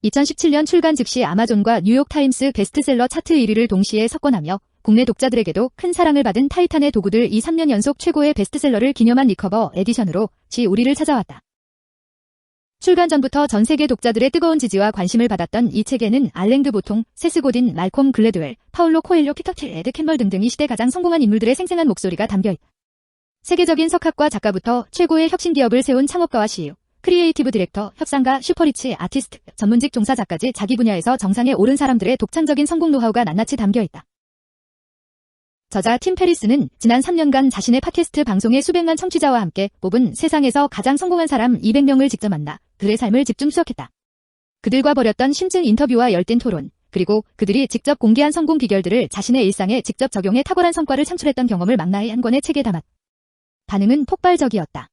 2017년 출간 즉시 아마존과 뉴욕타임스 베스트셀러 차트 1위를 동시에 석권하며 국내 독자들에게도 큰 사랑을 받은 타이탄의 도구들 3년 연속 최고의 베스트셀러를 기념한 리커버 에디션으로 우리를 찾아왔다. 출간 전부터 전 세계 독자들의 뜨거운 지지와 관심을 받았던 이 책에는 알랭드 보통, 세스 고딘, 말콤 글래드웰, 파울로 코엘료, 피터 틸, 에드 캠벌 등등 이 시대 가장 성공한 인물들의 생생한 목소리가 담겨있다. 세계적인 석학과 작가부터 최고의 혁신 기업을 세운 창업가와 CEO, 크리에이티브 디렉터, 협상가, 슈퍼리치, 아티스트, 전문직 종사자까지 자기 분야에서 정상에 오른 사람들의 독창적인 성공 노하우가 낱낱이 담겨있다. 저자 팀 페리스는 지난 3년간 자신의 팟캐스트 방송에 수백만 청취자와 함께 뽑은 세상에서 가장 성공한 사람 200명을 직접 만나 그들의 삶을 집중 수석했다. 그들과 벌였던 심층 인터뷰와 열띤 토론, 그리고 그들이 직접 공개한 성공 비결들을 자신의 일상에 직접 적용해 탁월한 성과를 창출했던 경험을 망라해 한 권의 책에 담았다. 반응은 폭발적이었다.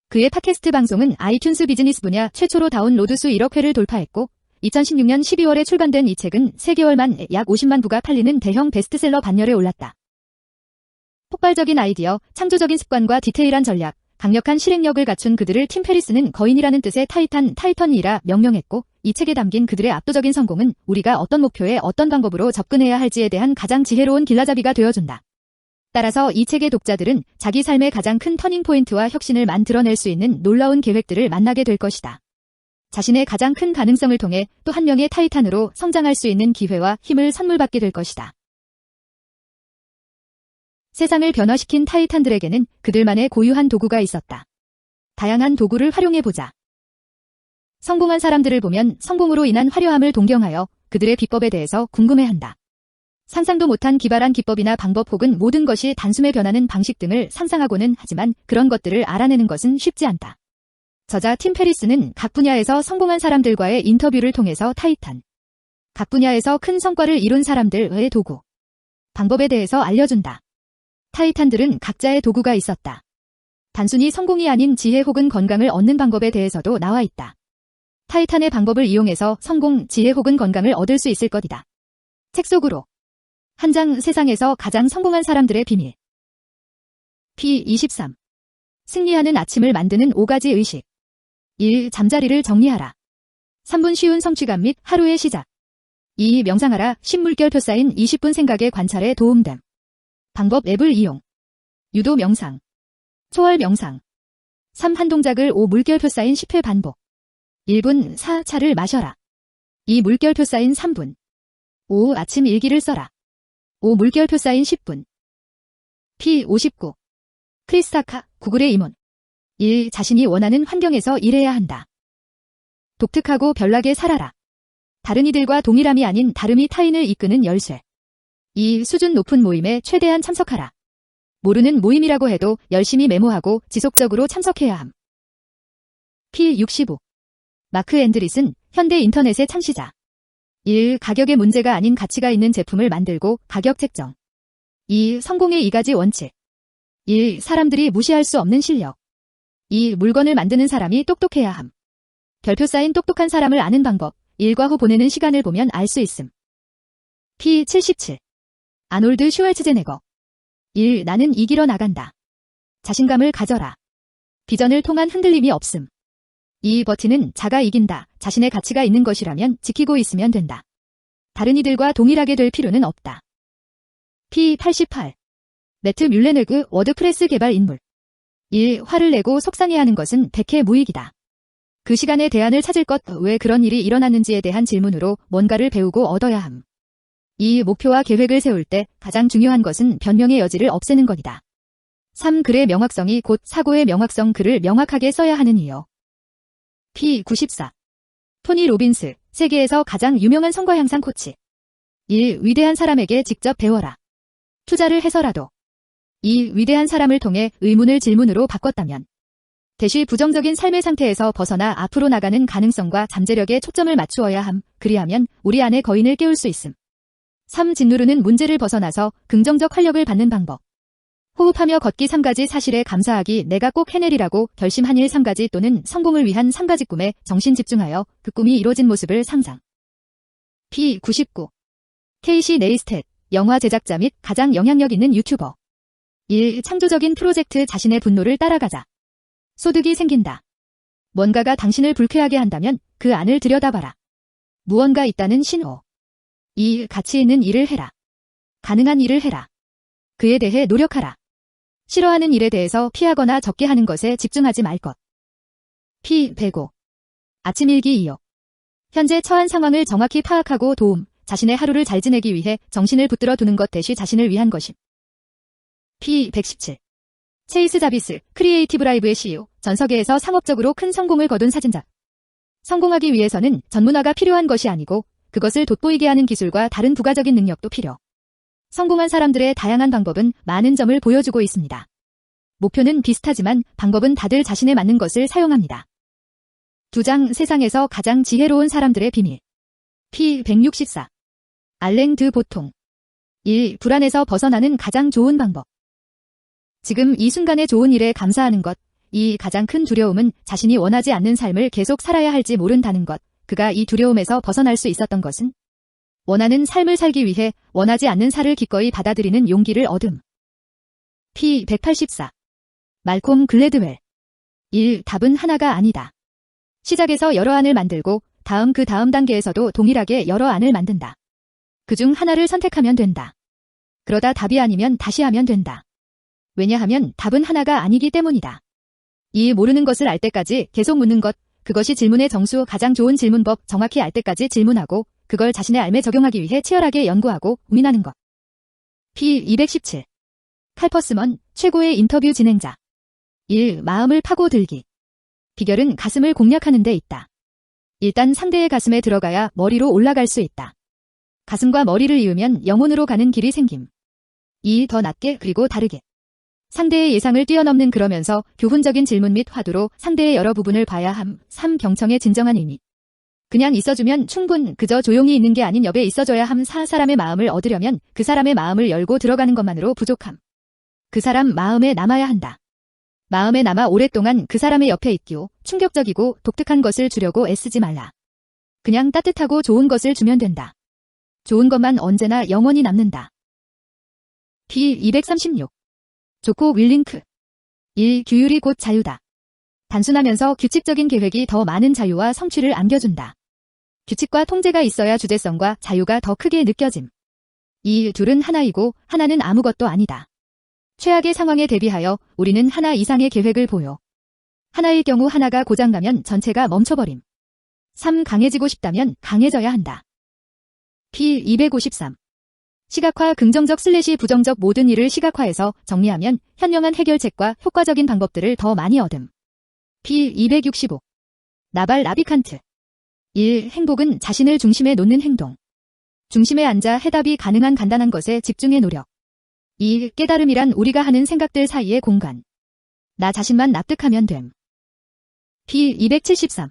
그의 팟캐스트 방송은 아이튠스 비즈니스 분야 최초로 다운로드 수 1억 회를 돌파했고 2016년 12월에 출간된 이 책은 3개월 만에 약 50만 부가 팔리는 대형 베스트셀러 반열에 올랐다. 폭발적인 아이디어, 창조적인 습관과 디테일한 전략, 강력한 실행력을 갖춘 그들을 팀 페리스는 거인이라는 뜻의 타이탄이라 명명했고 이 책에 담긴 그들의 압도적인 성공은 우리가 어떤 목표에 어떤 방법으로 접근해야 할지에 대한 가장 지혜로운 길라잡이가 되어준다. 따라서 이 책의 독자들은 자기 삶의 가장 큰 터닝포인트와 혁신을 만들어낼 수 있는 놀라운 계획들을 만나게 될 것이다. 자신의 가장 큰 가능성을 통해 또 한 명의 타이탄으로 성장할 수 있는 기회와 힘을 선물받게 될 것이다. 세상을 변화시킨 타이탄들에게는 그들만의 고유한 도구가 있었다. 다양한 도구를 활용해보자. 성공한 사람들을 보면 성공으로 인한 화려함을 동경하여 그들의 비법에 대해서 궁금해한다. 상상도 못한 기발한 기법이나 방법 혹은 모든 것이 단숨에 변하는 방식 등을 상상하고는 하지만 그런 것들을 알아내는 것은 쉽지 않다. 저자 팀 페리스는 각 분야에서 성공한 사람들과의 인터뷰를 통해서 타이탄, 각 분야에서 큰 성과를 이룬 사람들의 도구, 방법에 대해서 알려준다. 타이탄들은 각자의 도구가 있었다. 단순히 성공이 아닌 지혜 혹은 건강을 얻는 방법에 대해서도 나와 있다. 타이탄의 방법을 이용해서 성공, 지혜 혹은 건강을 얻을 수 있을 것이다. 책 속으로 한 장 세상에서 가장 성공한 사람들의 비밀. P23. 승리하는 아침을 만드는 5가지 의식. 1. 잠자리를 정리하라. 3분 쉬운 성취감 및 하루의 시작. 2. 명상하라. 10물결표 쌓인 20분 생각의 관찰에 도움됨. 방법 앱을 이용. 유도 명상. 초월 명상. 3. 한 동작을 5 물결표 쌓인 10회 반복. 1분 4. 차를 마셔라. 2. 물결표 쌓인 3분. 5. 아침 일기를 써라. 5. 물결표 쌓인 10분. P59. 크리스타카, 구글의 임원. 1. 자신이 원하는 환경에서 일해야 한다. 독특하고 별나게 살아라. 다른 이들과 동일함이 아닌 다름이 타인을 이끄는 열쇠. 2. 수준 높은 모임에 최대한 참석하라. 모르는 모임이라고 해도 열심히 메모하고 지속적으로 참석해야 함. P65. 마크 앤드리슨, 현대 인터넷의 창시자. 1. 가격의 문제가 아닌 가치가 있는 제품을 만들고 가격 책정. 2. 성공의 2가지 원칙. 1. 사람들이 무시할 수 없는 실력. 2. 물건을 만드는 사람이 똑똑해야 함. 별표 쌓인 똑똑한 사람을 아는 방법. 일과 후 보내는 시간을 보면 알 수 있음. P77. 아놀드 슈왈츠제네거. 1. 나는 이기러 나간다. 자신감을 가져라. 비전을 통한 흔들림이 없음. 2. 버티는 자가 이긴다. 자신의 가치가 있는 것이라면 지키고 있으면 된다. 다른 이들과 동일하게 될 필요는 없다. P88. 매트 뮬레네그 워드프레스 개발 인물. 1. 화를 내고 속상해하는 것은 백해 무익이다. 그 시간에 대안을 찾을 것, 왜 그런 일이 일어났는지에 대한 질문으로 뭔가를 배우고 얻어야 함. 2. 목표와 계획을 세울 때 가장 중요한 것은 변명의 여지를 없애는 것이다. 3. 글의 명확성이 곧 사고의 명확성. 글을 명확하게 써야 하는 이유. P94. 토니 로빈스, 세계에서 가장 유명한 성과 향상 코치. 1. 위대한 사람에게 직접 배워라. 투자를 해서라도. 2. 위대한 사람을 통해 의문을 질문으로 바꿨다면. 대시 부정적인 삶의 상태에서 벗어나 앞으로 나가는 가능성과 잠재력에 초점을 맞추어야 함. 그리하면 우리 안의 거인을 깨울 수 있음. 3. 짓누르는 문제를 벗어나서 긍정적 활력을 받는 방법. 호흡하며 걷기 3가지 사실에 감사하기. 내가 꼭 해내리라고 결심한 일 3가지 또는 성공을 위한 3가지 꿈에 정신 집중하여 그 꿈이 이루어진 모습을 상상. P99. 케이시 네이스텟, 영화 제작자 및 가장 영향력 있는 유튜버. 1. 창조적인 프로젝트. 자신의 분노를 따라가자. 소득이 생긴다. 뭔가가 당신을 불쾌하게 한다면 그 안을 들여다봐라. 무언가 있다는 신호. 2. 가치 있는 일을 해라. 가능한 일을 해라. 그에 대해 노력하라. 싫어하는 일에 대해서 피하거나 적게 하는 것에 집중하지 말 것. P105. 아침 일기 2호. 현재 처한 상황을 정확히 파악하고 도움, 자신의 하루를 잘 지내기 위해 정신을 붙들어 두는 것 대시 자신을 위한 것임. P117. 체이스 자비스, 크리에이티브 라이브의 CEO, 전 세계에서 상업적으로 큰 성공을 거둔 사진작. 성공하기 위해서는 전문화가 필요한 것이 아니고 그것을 돋보이게 하는 기술과 다른 부가적인 능력도 필요. 성공한 사람들의 다양한 방법은 많은 점을 보여주고 있습니다. 목표는 비슷하지만 방법은 다들 자신에 맞는 것을 사용합니다. 2장 세상에서 가장 지혜로운 사람들의 비밀. P164. 알랭 드 보통. 1. 불안에서 벗어나는 가장 좋은 방법. 지금 이 순간의 좋은 일에 감사하는 것. 이 가장 큰 두려움은 자신이 원하지 않는 삶을 계속 살아야 할지 모른다는 것. 그가 이 두려움에서 벗어날 수 있었던 것은 원하는 삶을 살기 위해 원하지 않는 살을 기꺼이 받아들이는 용기를 얻음. P184. 말콤 글래드웰. 1. 답은 하나가 아니다. 시작에서 여러 안을 만들고 그 다음 단계에서도 동일하게 여러 안을 만든다. 그중 하나를 선택하면 된다. 그러다 답이 아니면 다시 하면 된다. 왜냐하면 답은 하나가 아니기 때문이다. 이 모르는 것을 알 때까지 계속 묻는 것, 그것이 질문의 정수, 가장 좋은 질문법, 정확히 알 때까지 질문하고 그걸 자신의 삶에 적용하기 위해 치열하게 연구하고 고민하는 것. P217. 칼퍼스먼, 최고의 인터뷰 진행자. 1. 마음을 파고들기. 비결은 가슴을 공략하는 데 있다. 일단 상대의 가슴에 들어가야 머리로 올라갈 수 있다. 가슴과 머리를 이으면 영혼으로 가는 길이 생김. 2. 더 낮게 그리고 다르게. 상대의 예상을 뛰어넘는 그러면서 교훈적인 질문 및 화두로 상대의 여러 부분을 봐야 함. 3. 경청의 진정한 의미. 그냥 있어주면 충분, 그저 조용히 있는 게 아닌 옆에 있어줘야 함. 4. 사람의 마음을 얻으려면 그 사람의 마음을 열고 들어가는 것만으로 부족함. 그 사람 마음에 남아야 한다. 마음에 남아 오랫동안 그 사람의 옆에 있기오. 충격적이고 독특한 것을 주려고 애쓰지 말라. 그냥 따뜻하고 좋은 것을 주면 된다. 좋은 것만 언제나 영원히 남는다. P236. 조코 윌링크. 1. 규율이 곧 자유다. 단순하면서 규칙적인 계획이 더 많은 자유와 성취를 안겨준다. 규칙과 통제가 있어야 주제성과 자유가 더 크게 느껴짐. 2. 둘은 하나이고 하나는 아무것도 아니다. 최악의 상황에 대비하여 우리는 하나 이상의 계획을 보여. 하나일 경우 하나가 고장나면 전체가 멈춰버림. 3. 강해지고 싶다면 강해져야 한다. P253. 시각화 긍정적 / 부정적 모든 일을 시각화해서 정리하면 현명한 해결책과 효과적인 방법들을 더 많이 얻음. P265. 나발 라비칸트. 1. 행복은 자신을 중심에 놓는 행동. 중심에 앉아 해답이 가능한 간단한 것에 집중해 노력. 2. 깨달음이란 우리가 하는 생각들 사이의 공간. 나 자신만 납득하면 됨. P273.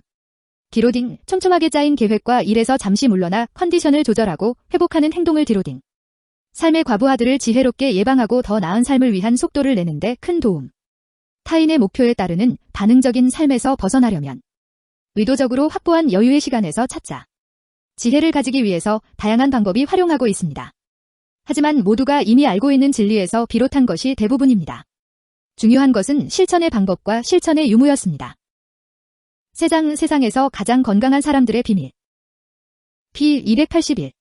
디로딩, 촘촘하게 짜인 계획과 일에서 잠시 물러나 컨디션을 조절하고 회복하는 행동을 디로딩. 삶의 과부하들을 지혜롭게 예방하고 더 나은 삶을 위한 속도를 내는데 큰 도움. 타인의 목표에 따르는 반응적인 삶에서 벗어나려면 의도적으로 확보한 여유의 시간에서 찾자. 지혜를 가지기 위해서 다양한 방법이 활용하고 있습니다. 하지만 모두가 이미 알고 있는 진리에서 비롯한 것이 대부분입니다. 중요한 것은 실천의 방법과 실천의 유무였습니다. 세상에서 가장 건강한 사람들의 비밀. P281.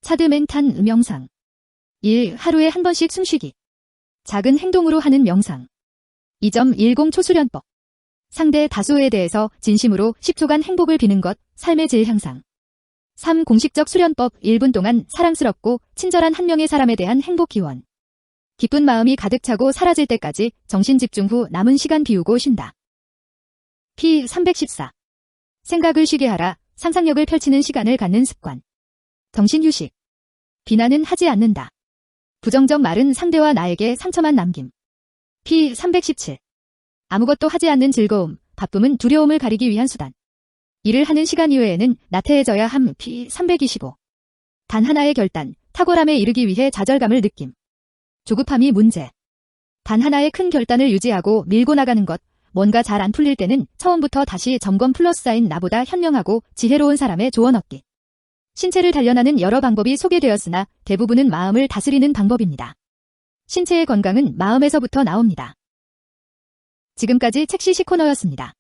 차드맨탄 명상. 1. 하루에 한 번씩 숨쉬기. 작은 행동으로 하는 명상. 2.10 초수련법. 상대 다수에 대해서 진심으로 10초간 행복을 비는 것, 삶의 질 향상. 3. 공식적 수련법. 1분 동안 사랑스럽고 친절한 한 명의 사람에 대한 행복 기원. 기쁜 마음이 가득 차고 사라질 때까지 정신 집중 후 남은 시간 비우고 쉰다. P314. 생각을 쉬게 하라. 상상력을 펼치는 시간을 갖는 습관. 정신휴식. 비난은 하지 않는다. 부정적 말은 상대와 나에게 상처만 남김. P317. 아무것도 하지 않는 즐거움, 바쁨은 두려움을 가리기 위한 수단. 일을 하는 시간 이외에는 나태해져야 함. P325. 단 하나의 결단, 탁월함에 이르기 위해 좌절감을 느낌. 조급함이 문제. 단 하나의 큰 결단을 유지하고 밀고 나가는 것, 뭔가 잘 안 풀릴 때는 처음부터 다시 점검 플러스사인 나보다 현명하고 지혜로운 사람의 조언 얻기. 신체를 단련하는 여러 방법이 소개되었으나 대부분은 마음을 다스리는 방법입니다. 신체의 건강은 마음에서부터 나옵니다. 지금까지 책시시 코너였습니다.